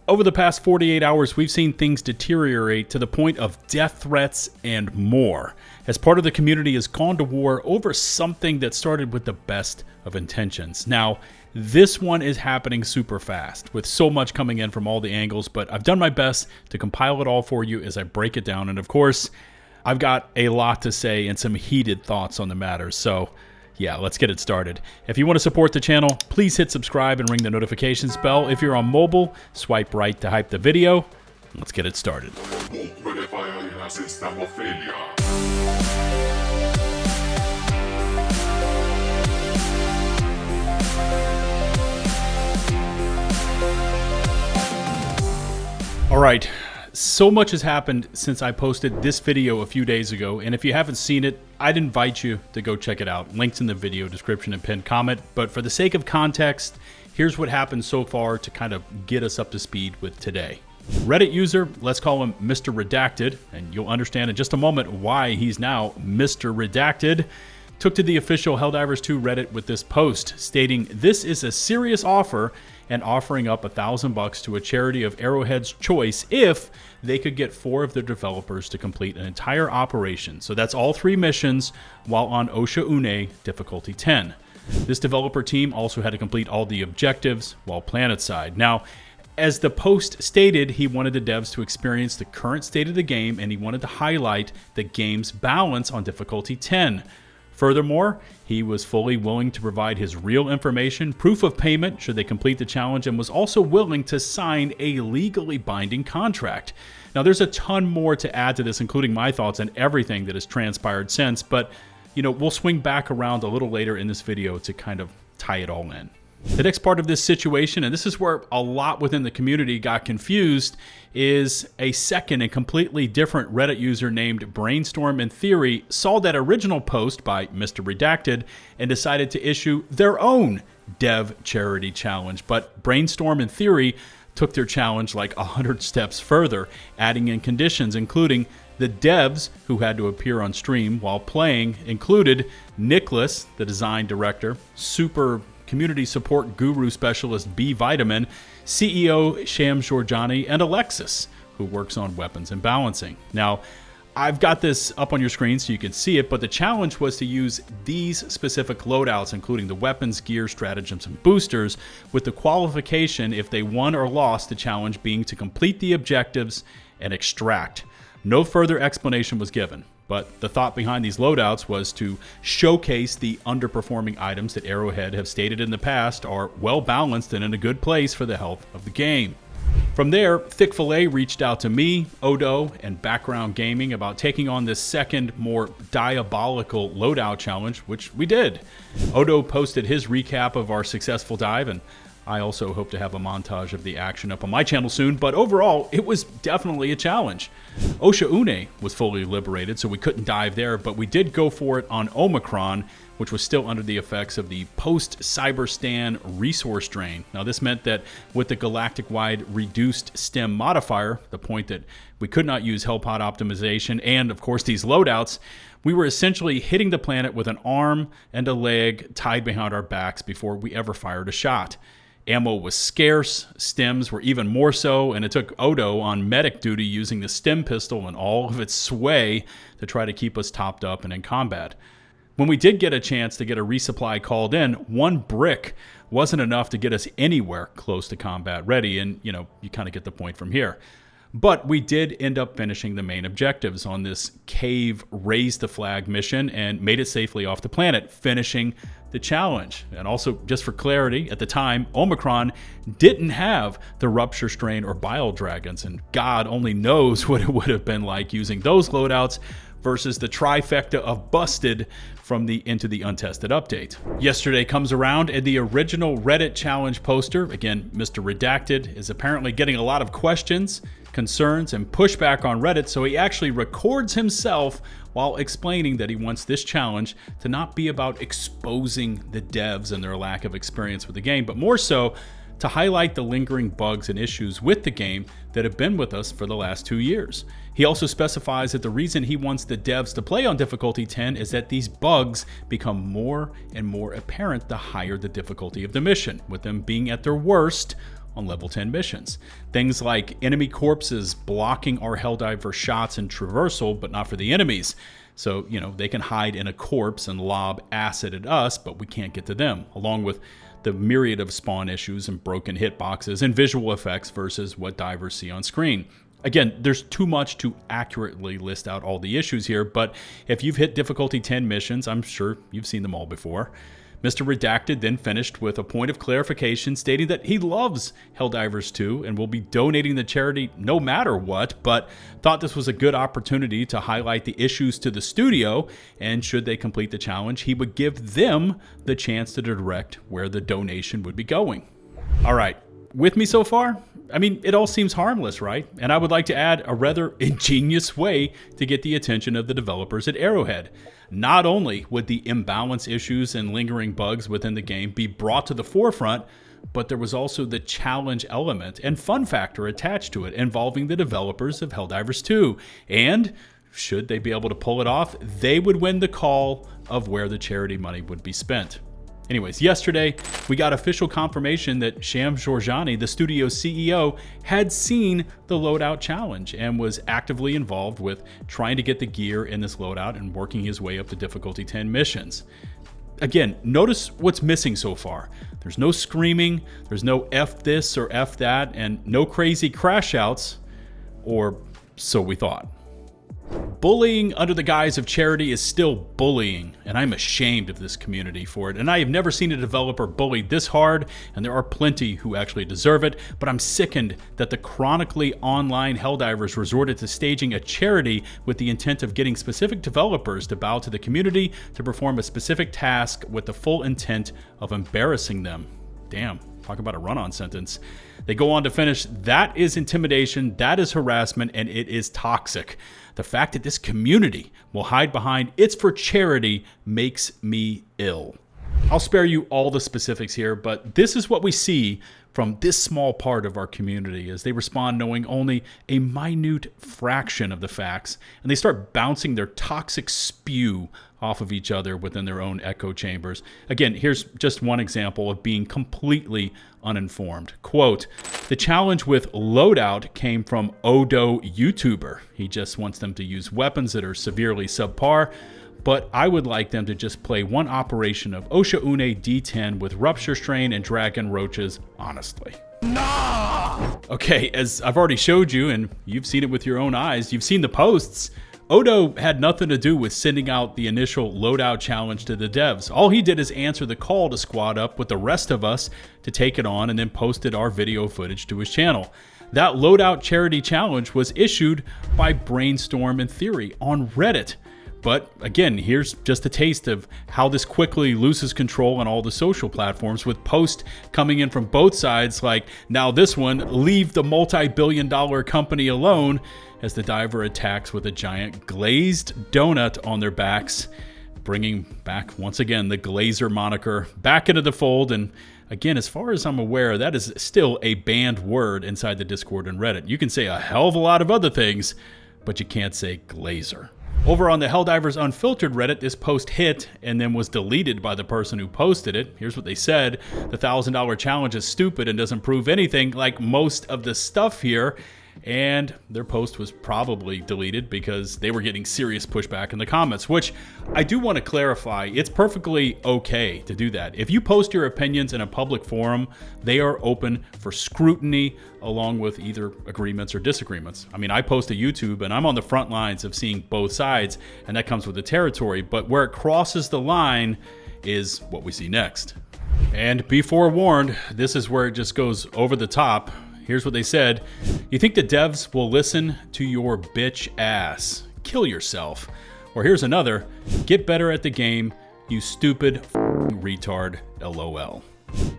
Over the past 48 hours, we've seen things deteriorate to the point of death threats and more, as part of the community has gone to war over something that started with the best of intentions. Now, this one is happening super fast, with so much coming in from all the angles, but I've done my best to compile it all for you as I break it down, and of course, I've got a lot to say and some heated thoughts on the matter, so yeah, let's get it started. If you want to support the channel, please hit subscribe and ring the notifications bell. If you're on mobile, swipe right to hype the video. Let's get it started. All right. So much has happened since I posted this video a few days ago, and if you haven't seen it, I'd invite you to go check it out. Links in the video description and pinned comment, but for the sake of context, here's what happened so far to kind of get us up to speed with today. Reddit user, let's call him Mr. Redacted, and you'll understand in just a moment why he's now Mr. Redacted, took to the official Helldivers 2 Reddit with this post, stating this is a serious offer and offering up $1,000 to a charity of Arrowhead's choice if they could get 4 of their developers to complete an entire operation. So that's all 3 missions while on 𝗙𝗲𝗋𝗃 difficulty 10. This developer team also had to complete all the objectives while planetside. Now, as the post stated, he wanted the devs to experience the current state of the game, and he wanted to highlight the game's balance on difficulty 10. Furthermore, he was fully willing to provide his real information, proof of payment should they complete the challenge, and was also willing to sign a legally binding contract. Now, there's a ton more to add to this, including my thoughts on everything that has transpired since, but we'll swing back around a little later in this video to kind of tie it all in. The next part of this situation, and this is where a lot within the community got confused, is a second and completely different Reddit user named Brainstorm and Theory saw that original post by Mr. Redacted and decided to issue their own dev charity challenge. But Brainstorm and Theory took their challenge like 100 steps further, adding in conditions, including the devs who had to appear on stream while playing included Nicholas, the design director, super community support guru specialist 𝗕𝗏𝗍𝗻, CEO Shams Jorjani, and Alexis, who works on weapons and balancing. Now, I've got this up on your screen so you can see it, but the challenge was to use these specific loadouts, including the weapons, gear, stratagems, and boosters, with the qualification if they won or lost, the challenge being to complete the objectives and extract. No further explanation was given. But the thought behind these loadouts was to showcase the underperforming items that Arrowhead have stated in the past are well balanced and in a good place for the health of the game. From there, 𝗙𝗏𝗃𝗃 reached out to me, Odo, and Background Gaming about taking on this second, more diabolical loadout challenge, which we did. Odo posted his recap of our successful dive, and I also hope to have a montage of the action up on my channel soon, but overall, it was definitely a challenge. 𝗙𝗲𝗋 was fully liberated, so we couldn't dive there, but we did go for it on Omicron, which was still under the effects of the post-Cyberstan resource drain. Now, this meant that with the galactic-wide reduced stem modifier, the point that we could not use hell pod optimization, and of course these loadouts, we were essentially hitting the planet with an arm and a leg tied behind our backs before we ever fired a shot. Ammo was scarce, stems were even more so, and it took Odo on medic duty using the stem pistol and all of its sway to try to keep us topped up and in combat. When we did get a chance to get a resupply called in, 1 brick wasn't enough to get us anywhere close to combat ready, and you kind of get the point from here. But we did end up finishing the main objectives on this cave raise the flag mission and made it safely off the planet, finishing the challenge. And also, just for clarity, at the time, Omicron didn't have the rupture strain or bile dragons, and God only knows what it would have been like using those loadouts versus the trifecta of busted from the Into the Untested update. Yesterday comes around and the original Reddit challenge poster, again, Mr. Redacted, is apparently getting a lot of questions, concerns, and pushback on Reddit, so he actually records himself while explaining that he wants this challenge to not be about exposing the devs and their lack of experience with the game, but more so to highlight the lingering bugs and issues with the game that have been with us for the last 2 years. He also specifies that the reason he wants the devs to play on difficulty 10 is that these bugs become more and more apparent the higher the difficulty of the mission, with them being at their worst on level 10 missions. Things like enemy corpses blocking our Helldiver shots and traversal, but not for the enemies. So, they can hide in a corpse and lob acid at us, but we can't get to them, along with the myriad of spawn issues and broken hitboxes and visual effects versus what divers see on screen. Again, there's too much to accurately list out all the issues here, but if you've hit difficulty 10 missions, I'm sure you've seen them all before. Mr. Redacted then finished with a point of clarification stating that he loves Helldivers 2 and will be donating the charity no matter what, but thought this was a good opportunity to highlight the issues to the studio, and should they complete the challenge, he would give them the chance to direct where the donation would be going. All right, with me so far? I mean, it all seems harmless, right? And I would like to add a rather ingenious way to get the attention of the developers at Arrowhead. Not only would the imbalance issues and lingering bugs within the game be brought to the forefront, but there was also the challenge element and fun factor attached to it involving the developers of Helldivers 2. And should they be able to pull it off, they would win the call of where the charity money would be spent. Anyways, yesterday, we got official confirmation that Sham Jorjani, the studio's CEO, had seen the loadout challenge and was actively involved with trying to get the gear in this loadout and working his way up to difficulty 10 missions. Again, notice what's missing so far. There's no screaming, there's no F this or F that, and no crazy crash outs, or so we thought. Bullying under the guise of charity is still bullying, and I'm ashamed of this community for it. And I have never seen a developer bullied this hard, and there are plenty who actually deserve it, but I'm sickened that the chronically online Helldivers resorted to staging a charity with the intent of getting specific developers to bow to the community to perform a specific task with the full intent of embarrassing them. Damn, talk about a run-on sentence. They go on to finish, that is intimidation, that is harassment, and it is toxic. The fact that this community will hide behind "it's for charity" makes me ill. I'll spare you all the specifics here, but this is what we see from this small part of our community as they respond knowing only a minute fraction of the facts, and they start bouncing their toxic spew off of each other within their own echo chambers. Again, here's just one example of being completely uninformed. Quote, the challenge with loadout came from Odo YouTuber. He just wants them to use weapons that are severely subpar, but I would like them to just play one operation of 𝗚𝗚𝐿 D10 with Rupture Strain and Dragon Roaches, honestly. Nah! Okay, as I've already showed you, and you've seen it with your own eyes, you've seen the posts, Odo had nothing to do with sending out the initial loadout challenge to the devs. All he did is answer the call to squad up with the rest of us to take it on and then posted our video footage to his channel. That loadout charity challenge was issued by Brainstorm and Theory on Reddit. But again, here's just a taste of how this quickly loses control on all the social platforms, with posts coming in from both sides like, now this one, leave the multi-billion-dollar company alone, as the diver attacks with a giant glazed donut on their backs, bringing back, once again, the Glazer moniker back into the fold. And again, as far as I'm aware, that is still a banned word inside the Discord and Reddit. You can say a hell of a lot of other things, but you can't say Glazer. Over on the Helldivers Unfiltered Reddit, this post hit and then was deleted by the person who posted it. Here's what they said. The $1,000 challenge is stupid and doesn't prove anything, like most of the stuff here. And their post was probably deleted because they were getting serious pushback in the comments, which I do want to clarify. It's perfectly okay to do that. If you post your opinions in a public forum, they are open for scrutiny along with either agreements or disagreements. I mean, I post to YouTube and I'm on the front lines of seeing both sides, and that comes with the territory. But where it crosses the line is what we see next. And be forewarned, this is where it just goes over the top. Here's what they said. You think the devs will listen to your bitch ass? Kill yourself. Or here's another. Get better at the game, you stupid retard, LOL.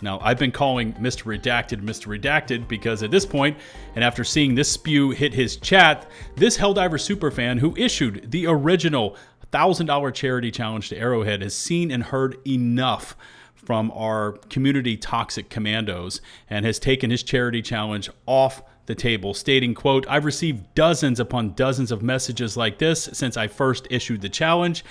Now, I've been calling Mr. Redacted because at this point, and after seeing this spew hit his chat, this Helldivers superfan who issued the original $1,000 charity challenge to Arrowhead has seen and heard enough from our community toxic commandos and has taken his charity challenge off the table, stating, quote, I've received dozens upon dozens of messages like this since I first issued the challenge.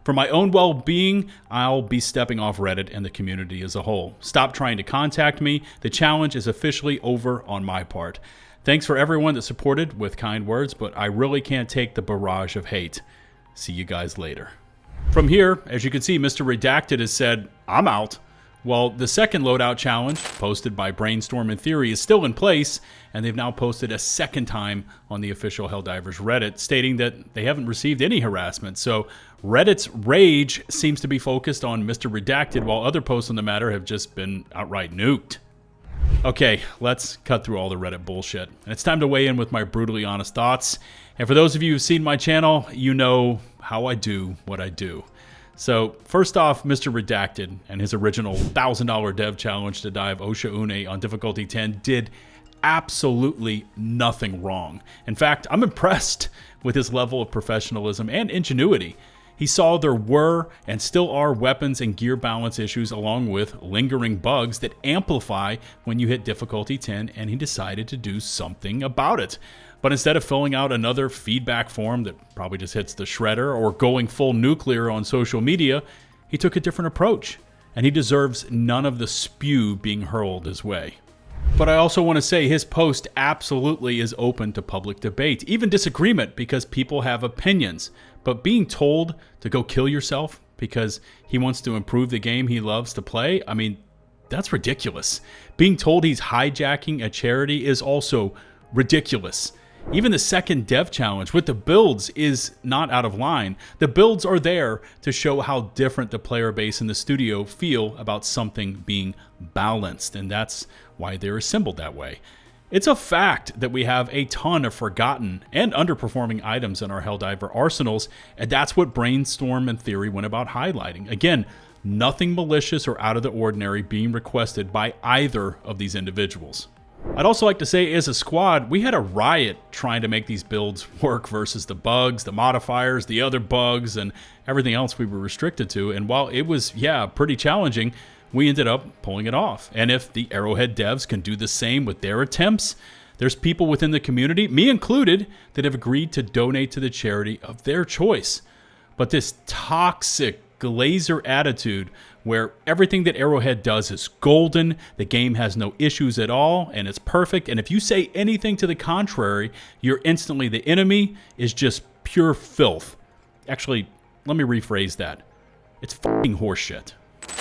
For my own well-being, I'll be stepping off Reddit and the community as a whole. Stop trying to contact me. The challenge is officially over on my part. Thanks for everyone that supported with kind words, but I really can't take the barrage of hate. See you guys later. From here, as you can see, Mr. Redacted has said, I'm out. Well, the second loadout challenge, posted by Brainstorm and Theory, is still in place, and they've now posted a second time on the official Helldivers Reddit, stating that they haven't received any harassment. So Reddit's rage seems to be focused on Mr. Redacted, while other posts on the matter have just been outright nuked. Okay, let's cut through all the Reddit bullshit. And it's time to weigh in with my brutally honest thoughts. And for those of you who've seen my channel, you know how I do what I do. So, first off, Mr. Redacted and his original $1,000 dev challenge to dive 𝗪𝗀𝗋𝗋 on difficulty 10 did absolutely nothing wrong. In fact, I'm impressed with his level of professionalism and ingenuity. He saw there were and still are weapons and gear balance issues along with lingering bugs that amplify when you hit difficulty 10, and he decided to do something about it. But instead of filling out another feedback form that probably just hits the shredder or going full nuclear on social media, he took a different approach, and he deserves none of the spew being hurled his way. But I also want to say his post absolutely is open to public debate, even disagreement, because people have opinions. But being told to go kill yourself because he wants to improve the game he loves to play, I mean, that's ridiculous. Being told he's hijacking a charity is also ridiculous. Even the second dev challenge with the builds is not out of line. The builds are there to show how different the player base in the studio feel about something being balanced, and that's why they're assembled that way. It's a fact that we have a ton of forgotten and underperforming items in our Helldiver arsenals, and that's what Brainstorm and Theory went about highlighting. Again, nothing malicious or out of the ordinary being requested by either of these individuals. I'd also like to say, as a squad, we had a riot trying to make these builds work versus the bugs, the modifiers, the other bugs, and everything else we were restricted to. And while it was, pretty challenging, we ended up pulling it off. And if the Arrowhead devs can do the same with their attempts, there's people within the community, me included, that have agreed to donate to the charity of their choice. But this toxic glazer attitude where everything that Arrowhead does is golden, the game has no issues at all, and it's perfect, and if you say anything to the contrary, you're instantly the enemy, is just pure filth. Actually, let me rephrase that. It's fucking horseshit.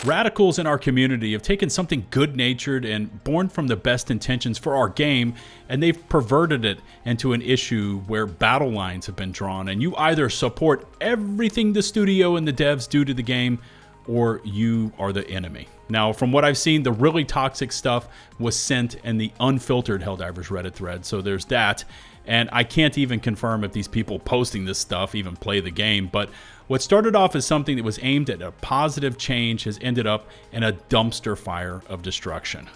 Radicals in our community have taken something good-natured and born from the best intentions for our game, and they've perverted it into an issue where battle lines have been drawn, and you either support everything the studio and the devs do to the game, or you are the enemy. Now, from what I've seen, the really toxic stuff was sent in the unfiltered Helldivers Reddit thread, so there's that. And I can't even confirm if these people posting this stuff even play the game, but what started off as something that was aimed at a positive change has ended up in a dumpster fire of destruction.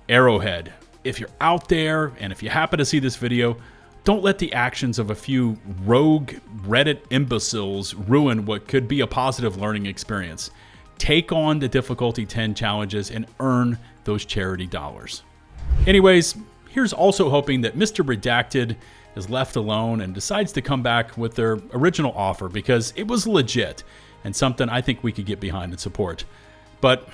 Arrowhead, if you're out there and if you happen to see this video, don't let the actions of a few rogue Reddit imbeciles ruin what could be a positive learning experience. Take on the difficulty 10 challenges and earn those charity dollars. Anyways, here's also hoping that Mr. Redacted is left alone and decides to come back with their original offer, because it was legit and something I think we could get behind and support. But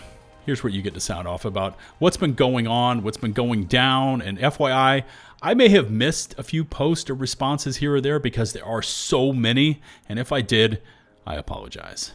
here's where you get to sound off about what's been going on, what's been going down, and FYI, I may have missed a few posts or responses here or there because there are so many, and if I did, I apologize.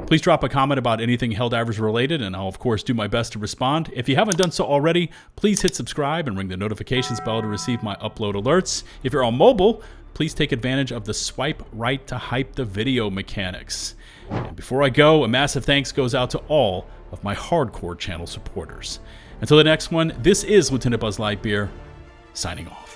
Please drop a comment about anything Helldivers related, and I'll of course do my best to respond. If you haven't done so already, please hit subscribe and ring the notifications bell to receive my upload alerts. If you're on mobile, please take advantage of the swipe right to hype the video mechanics. And before I go, a massive thanks goes out to all of my hardcore channel supporters. Until the next one, this is 𝗲𝗲𝗹𝗶𝘀𝗂𝗋, signing off.